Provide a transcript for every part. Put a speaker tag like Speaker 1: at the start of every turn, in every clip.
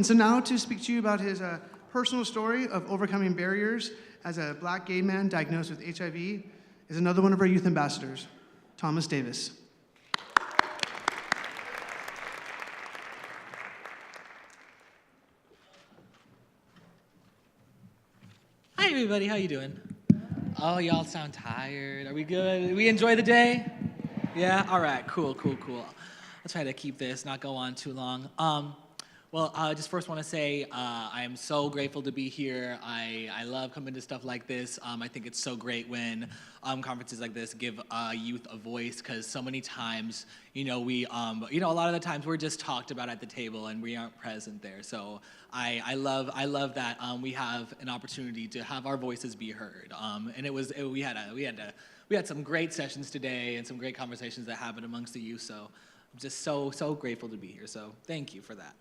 Speaker 1: And so now to speak to you about his personal story of overcoming barriers as a black gay man diagnosed with HIV is another one of our youth ambassadors, Thomas Davis.
Speaker 2: Hi everybody, how you doing? Oh, y'all sound tired. Are we good? Did we enjoy the day? Yeah? All right, cool. I'll try to keep this, not go on too long. Well, I just first want to say I am so grateful to be here. I love coming to stuff like this. I think it's so great when conferences like this give youth a voice, because so many times, a lot of the times we're just talked about at the table and we aren't present there. So I love that we have an opportunity to have our voices be heard. And we had some great sessions today and some great conversations that happened amongst the youth. So I'm just so grateful to be here, so thank you for that.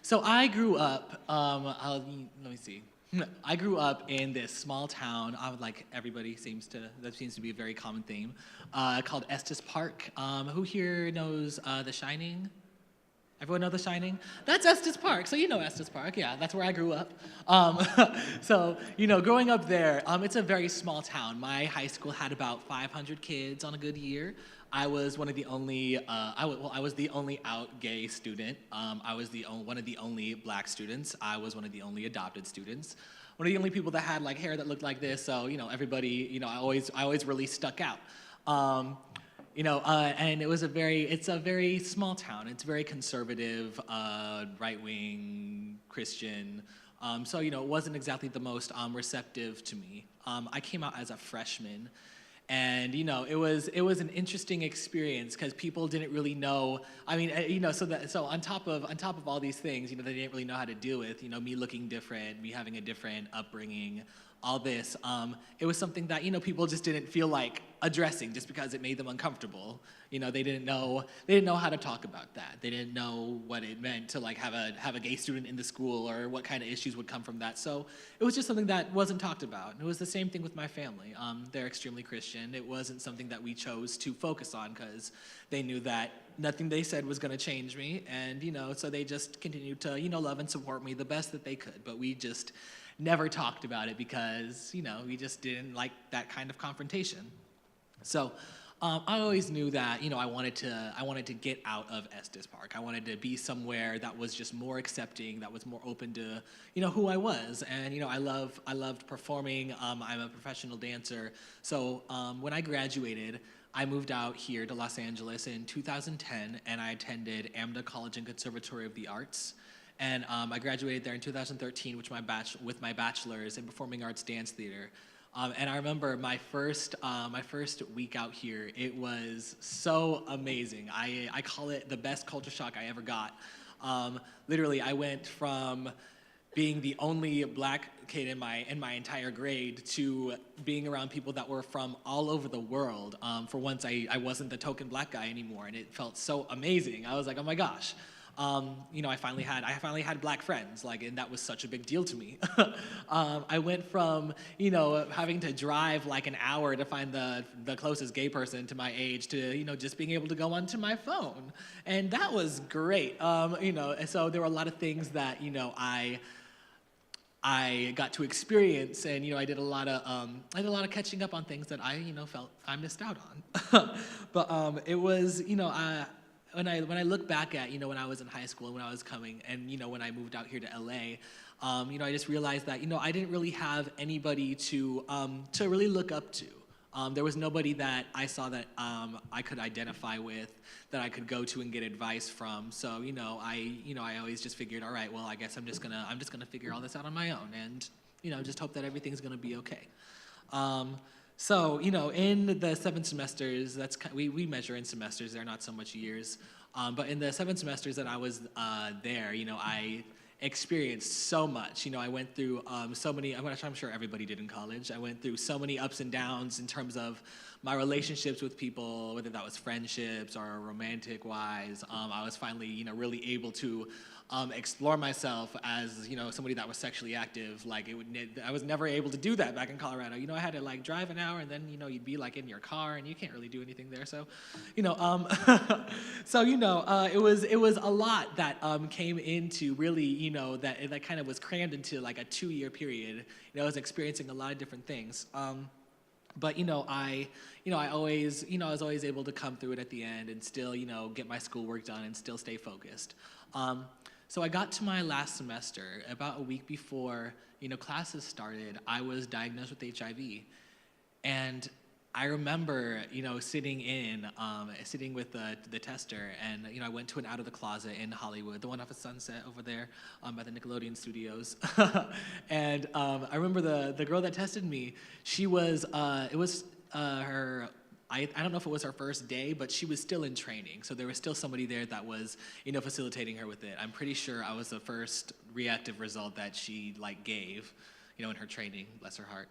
Speaker 2: So I grew up, let me see. I grew up in this small town, like everybody that seems to be a very common theme, called Estes Park. Who here knows The Shining? Everyone know The Shining? That's Estes Park, so you know Estes Park, yeah, that's where I grew up. So, growing up there, it's a very small town. My high school had about 500 kids on a good year. I was one of the only, I was the only out gay student. I was one of the only black students. I was one of the only adopted students. One of the only people that had like hair that looked like this. So, everybody, I always really stuck out. And it's a very small town. It's very conservative, right-wing, Christian. So, it wasn't exactly the most receptive to me. I came out as a freshman. And it was an interesting experience because people didn't really know. I mean, so on top of all these things, they didn't really know how to deal with. Me looking different, me having a different upbringing, all this. It was something that people just didn't feel like addressing just because it made them uncomfortable. They didn't know how to talk about that. They didn't know what it meant to like have a gay student in the school or what kind of issues would come from that. So it was just something that wasn't talked about. And it was the same thing with my family. They're extremely Christian. It wasn't something that we chose to focus on because they knew that nothing they said was going to change me. And so they just continued to love and support me the best that they could. But we just never talked about it because we just didn't like that kind of confrontation. So I always knew that I wanted to get out of Estes Park. I wanted to be somewhere that was just more accepting, that was more open to who I was. And I loved performing. I'm a professional dancer. So when I graduated, I moved out here to Los Angeles in 2010, and I attended AMDA College and Conservatory of the Arts. And I graduated there in 2013 with my bachelor's in performing arts dance theater. And I remember my first week out here, it was so amazing. I call it the best culture shock I ever got. Literally, I went from being the only black kid in my entire grade to being around people that were from all over the world. For once, I wasn't the token black guy anymore, and it felt so amazing. I was like, oh my gosh. I finally had black friends, and that was such a big deal to me. I went from, having to drive like an hour to find the closest gay person to my age to, just being able to go onto my phone. And that was great. And so there were a lot of things that, I got to experience, and I did a lot of catching up on things that I felt I missed out on. But it was when I look back at when I was in high school and when I was coming and when I moved out here to LA, I just realized that I didn't really have anybody to really look up to. There was nobody that I saw that I could identify with, that I could go to and get advice from. So I always just figured, all right, well, I guess I'm just gonna figure all this out on my own, and just hope that everything's gonna be okay. So in the 7 semesters, we measure in semesters. They're not so much years, but in the 7 semesters that I was there, I experienced so much. I went through so many, I'm sure everybody did in college. I went through so many ups and downs in terms of my relationships with people, whether that was friendships or romantic-wise. I was finally, really able to explore myself as, somebody that was sexually active. Like I was never able to do that back in Colorado. I had to like drive an hour and then, you'd be like in your car and you can't really do anything there. So, it was a lot that came into really, that kind of was crammed into like a 2-year period. I was experiencing a lot of different things. But I was always able to come through it at the end and still, get my schoolwork done and still stay focused. So I got to my last semester, about a week before, classes started, I was diagnosed with HIV. And I remember, sitting with the tester, and I went to an Out of the Closet in Hollywood, the one off of Sunset over there, by the Nickelodeon Studios. And I remember the girl that tested me. She was her. I don't know if it was her first day, but she was still in training. So there was still somebody there that was, facilitating her with it. I'm pretty sure I was the first reactive result that she gave, in her training, bless her heart.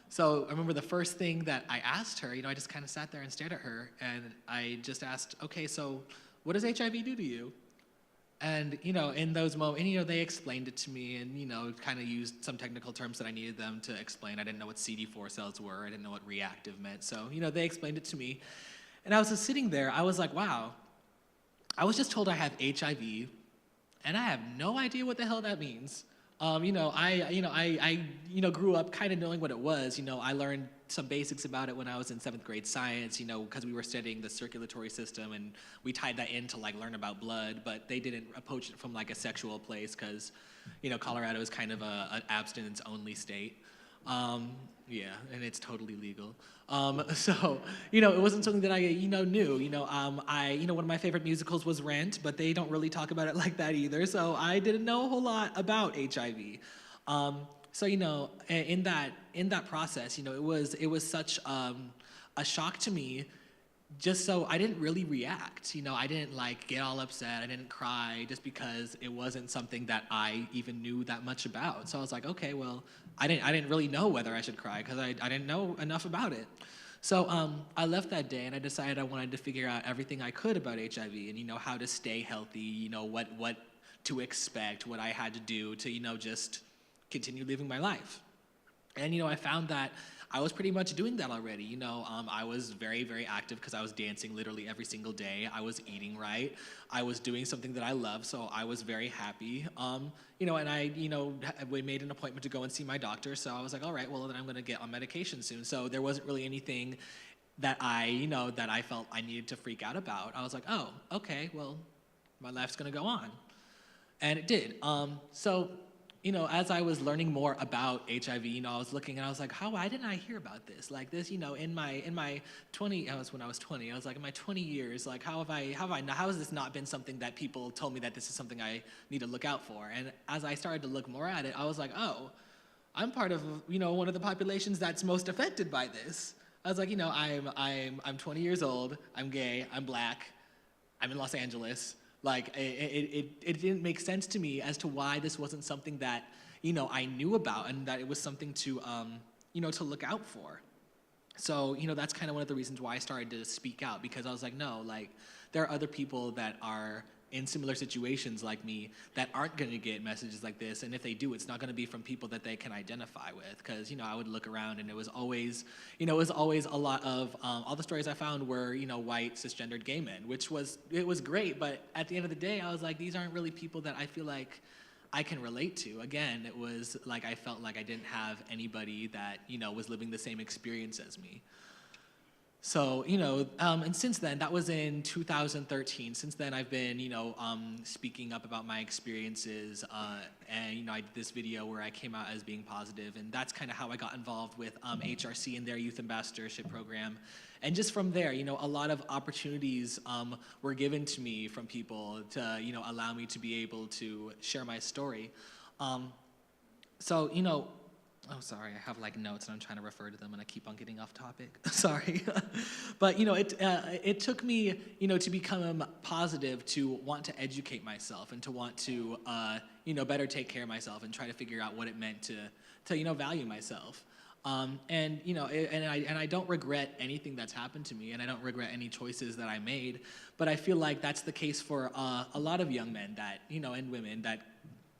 Speaker 2: So I remember the first thing that I asked her, I just kind of sat there and stared at her, and I just asked, okay, so what does HIV do to you? And, in those moments, they explained it to me and, kind of used some technical terms that I needed them to explain. I didn't know what CD4 cells were. I didn't know what reactive meant. So, they explained it to me. And I was just sitting there. I was like, wow, I was just told I have HIV, and I have no idea what the hell that means. I grew up kind of knowing what it was. I learned some basics about it when I was in 7th grade science, because we were studying the circulatory system, and we tied that in to learn about blood, but they didn't approach it from a sexual place because, Colorado is kind of an abstinence-only state. Yeah, and it's totally legal. So, it wasn't something that I, knew. One of my favorite musicals was Rent, but they don't really talk about it like that either. So I didn't know a whole lot about HIV. So, in that process, it was such a shock to me. Just so I didn't really react. I didn't get all upset. I didn't cry just because it wasn't something that I even knew that much about. So I was like, okay, well, I didn't really know whether I should cry because I didn't know enough about it. So I left that day and I decided I wanted to figure out everything I could about HIV and how to stay healthy, what to expect, what I had to do to just continue living my life. And I found that I was pretty much doing that already. I was very, very active because I was dancing literally every single day. I was eating right. I was doing something that I love, so I was very happy. We made an appointment to go and see my doctor, so I was like, all right, well, then I'm going to get on medication soon. So there wasn't really anything that I felt I needed to freak out about. I was like, oh, okay, well, my life's going to go on. And it did. As I was learning more about HIV, I was looking and I was like, why didn't I hear about this? Like this, in my 20, when I was 20, I was like, in my 20 years, how has this not been something that people told me that this is something I need to look out for? And as I started to look more at it, I was like, oh, I'm part of, one of the populations that's most affected by this. I was like, I'm 20 years old, I'm gay, I'm black, I'm in Los Angeles. It didn't make sense to me as to why this wasn't something that, I knew about and that it was something to, to look out for. So, that's kind of one of the reasons why I started to speak out because I was like, no, there are other people that are in similar situations like me that aren't going to get messages like this. And if they do, it's not going to be from people that they can identify with. Because, I would look around and it was always, a lot of, all the stories I found were, white, cisgendered gay men, it was great. But at the end of the day, I was like, these aren't really people that I feel like I can relate to. Again, it was like I felt like I didn't have anybody that, was living the same experience as me. So, and since then, that was in 2013. Since then, I've been, speaking up about my experiences, and, I did this video where I came out as being positive, and that's kind of how I got involved with HRC and their youth ambassadorship program. And just from there, a lot of opportunities were given to me from people to, allow me to be able to share my story. Oh, sorry, I have notes and I'm trying to refer to them and I keep on getting off topic. Sorry. But, it took me, to become positive to want to educate myself and to want to, better take care of myself and try to figure out what it meant to value myself. And I don't regret anything that's happened to me, and I don't regret any choices that I made. But I feel like that's the case for a lot of young men that and women that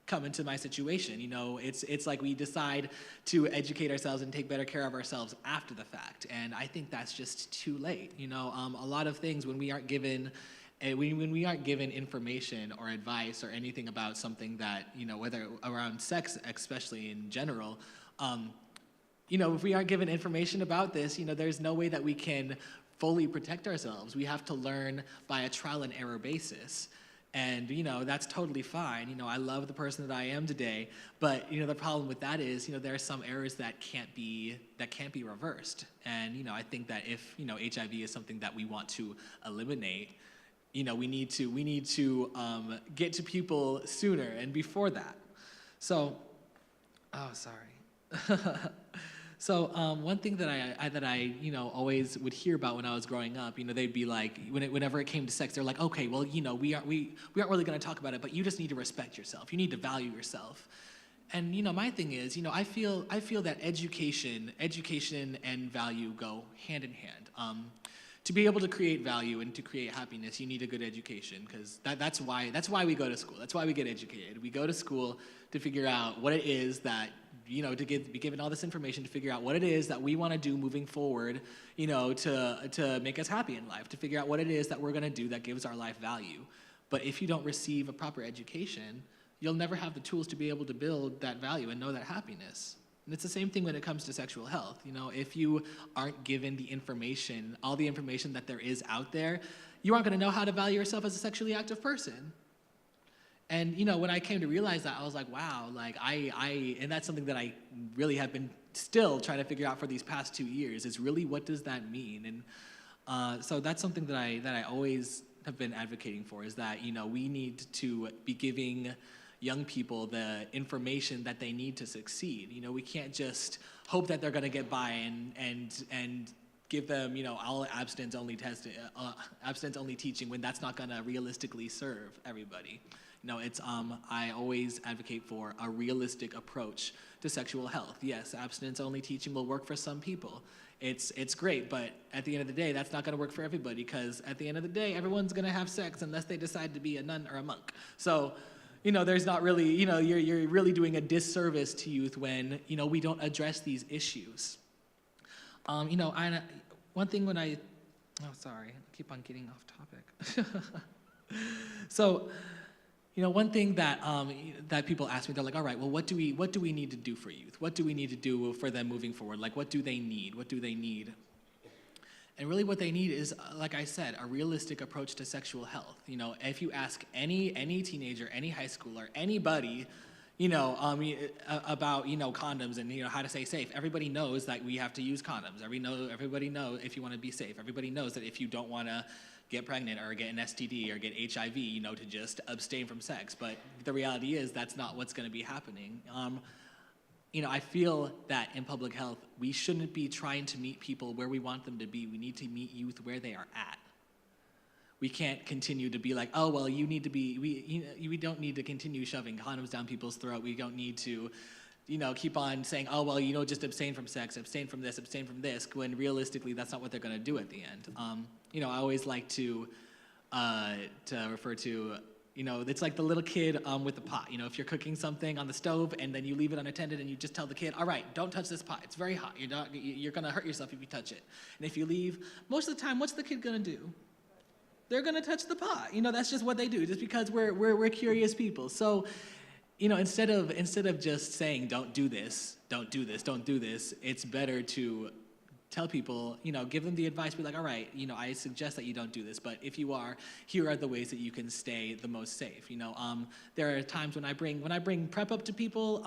Speaker 2: come into my situation. It's like we decide to educate ourselves and take better care of ourselves after the fact, and I think that's just too late. A lot of things when we aren't given. When we aren't given information or advice or anything about something that, whether around sex, especially in general, if we aren't given information about this, there's no way that we can fully protect ourselves. We have to learn by a trial and error basis. And, that's totally fine. I love the person that I am today, but, the problem with that is, there are some errors that can't be reversed. And, I think that if, HIV is something that we want to eliminate, we need to get to people sooner and before that. So, So one thing that I always would hear about when I was growing up, they'd be like, whenever it came to sex, they're like, okay, well, we aren't really going to talk about it, but you just need to respect yourself. You need to value yourself. And my thing is, I feel that education and value go hand in hand. To be able to create value and to create happiness, you need a good education, because that's why we go to school. That's why we get educated. We go to school to figure out what it is that, to be given all this information to figure out what it is that we want to do moving forward, to make us happy in life, to figure out what it is that we're going to do that gives our life value. But if you don't receive a proper education, you'll never have the tools to be able to build that value and know that happiness. And it's the same thing when it comes to sexual health. If you aren't given the information, all the information that there is out there, you aren't going to know how to value yourself as a sexually active person. And, when I came to realize that, I was like, wow, like and that's something that I really have been still trying to figure out for these past 2 years, is really, what does that mean? And so that's something that I always have been advocating for, is that, we need to be giving young people the information that they need to succeed. We can't just hope that they're going to get by and give them, all abstinence-only teaching, when that's not going to realistically serve everybody. I always advocate for a realistic approach to sexual health. Yes, abstinence-only teaching will work for some people. It's great, but at the end of the day, that's not going to work for everybody, because at the end of the day, everyone's going to have sex unless they decide to be a nun or a monk. So, there's not really, you're really doing a disservice to youth when, we don't address these issues. One thing when I keep on getting off topic. So, one thing that that people ask me, they're like, all right, well, what do we need to do for youth? What do we need to do for them moving forward? Like, what do they need? What do they need? And really what they need is, like I said, a realistic approach to sexual health. If you ask any teenager, any high schooler, anybody, about, condoms and, how to stay safe, everybody knows that we have to use condoms. Everybody knows if you want to be safe. Everybody knows that if you don't want to get pregnant or get an STD or get HIV, to just abstain from sex. But the reality is that's not what's going to be happening. I feel that in public health, we shouldn't be trying to meet people where we want them to be. We need to meet youth where they are at. We can't continue to be like, oh, well, we don't need to continue shoving condoms down people's throat. We don't need to, keep on saying, oh, well, just abstain from sex, abstain from this, when realistically that's not what they're going to do at the end. I always like to refer to, it's like the little kid with the pot. If you're cooking something on the stove and then you leave it unattended and you just tell the kid, all right, don't touch this pot. It's very hot. You're going to hurt yourself if you touch it. And if you leave, most of the time, what's the kid going to do? They're going to touch the pot. That's just what they do, just because we're curious people. So, instead of just saying, don't do this, it's better to tell people, give them the advice, be like, all right, I suggest that you don't do this, but if you are, here are the ways that you can stay the most safe. There are times when I bring PrEP up to people,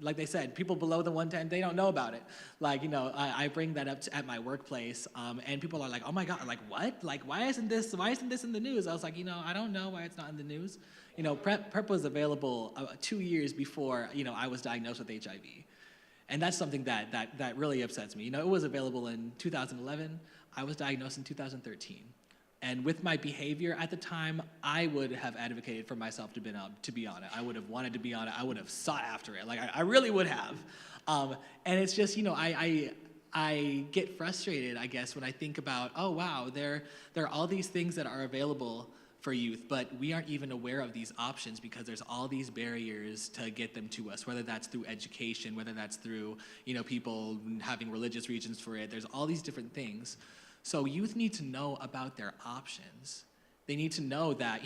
Speaker 2: like they said, people below the 110, they don't know about it. I bring that up at my workplace, and people are like, oh my God, like what? Like, why isn't this in the news? I was like, I don't know why it's not in the news. PrEP was available 2 years before, I was diagnosed with HIV. And that's something that really upsets me. It was available in 2011. I was diagnosed in 2013. And with my behavior at the time, I would have advocated for myself to be on it. I would have wanted to be on it. I would have sought after it. Like, I really would have. And it's just, I get frustrated, I guess, when I think about, oh, wow, there are all these things that are available for youth, but we aren't even aware of these options because there's all these barriers to get them to us, whether that's through education, whether that's through, people having religious reasons for it. There's all these different things. So youth need to know about their options. They need to know that,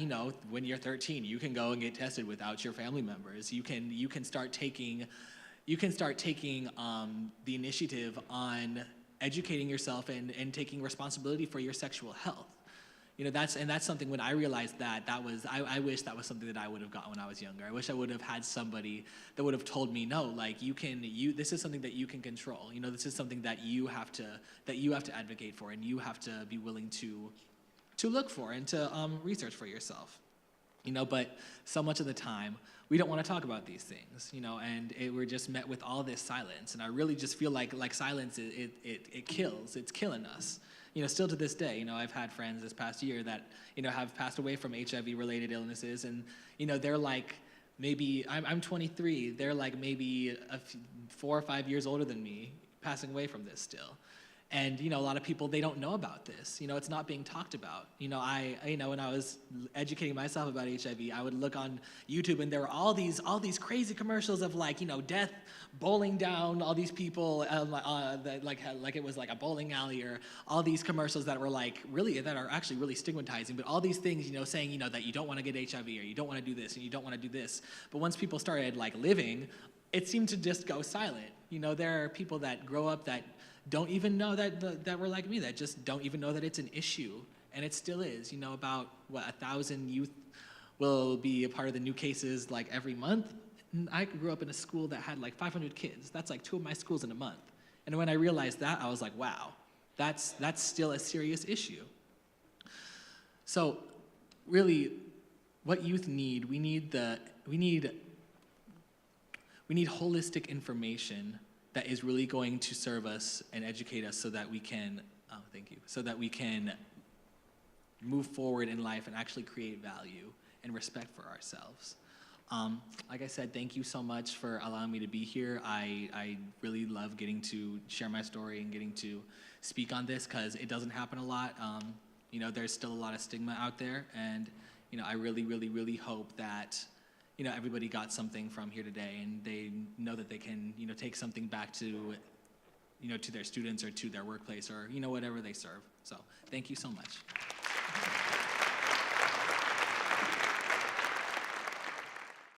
Speaker 2: when you're 13, you can go and get tested without your family members. You can start taking the initiative on educating yourself and taking responsibility for your sexual health. That's something. When I realized that I wish that was something that I would have gotten when I was younger. I wish I would have had somebody that would have told me, no, like this is something that you can control. This is something that you have to advocate for, and you have to be willing to look for and to research for yourself. But so much of the time we don't want to talk about these things, and we're just met with all this silence. And I really just feel like silence, it kills. It's killing us. Still to this day, I've had friends this past year that, have passed away from HIV-related illnesses, and, they're like, maybe, I'm 23, they're like maybe 4 or 5 years older than me, passing away from this still. And, a lot of people, they don't know about this. It's not being talked about. When I was educating myself about HIV, I would look on YouTube, and there were all these crazy commercials of death bowling down all these people, like it was like a bowling alley, or all these commercials that were that are actually really stigmatizing, but all these things, saying, that you don't want to get HIV, or you don't want to do this, and you don't want to do this. But once people started living, it seemed to just go silent. There are people that grow up that don't even know that were like me, that just don't even know that it's an issue, and it still is. About 1,000 youth will be a part of the new cases every month. And I grew up in a school that had 500 kids. That's 2 of my schools in a month. And when I realized that, I was like, wow, that's still a serious issue. So really, what youth need, we need holistic information that is really going to serve us and educate us so that we can, so that we can move forward in life and actually create value and respect for ourselves. Like I said, thank you so much for allowing me to be here. I really love getting to share my story and getting to speak on this, because it doesn't happen a lot. There's still a lot of stigma out there, and I really, really, really hope that everybody got something from here today, and they know that they can, take something back to, to their students or to their workplace, or, whatever they serve. So thank you so much.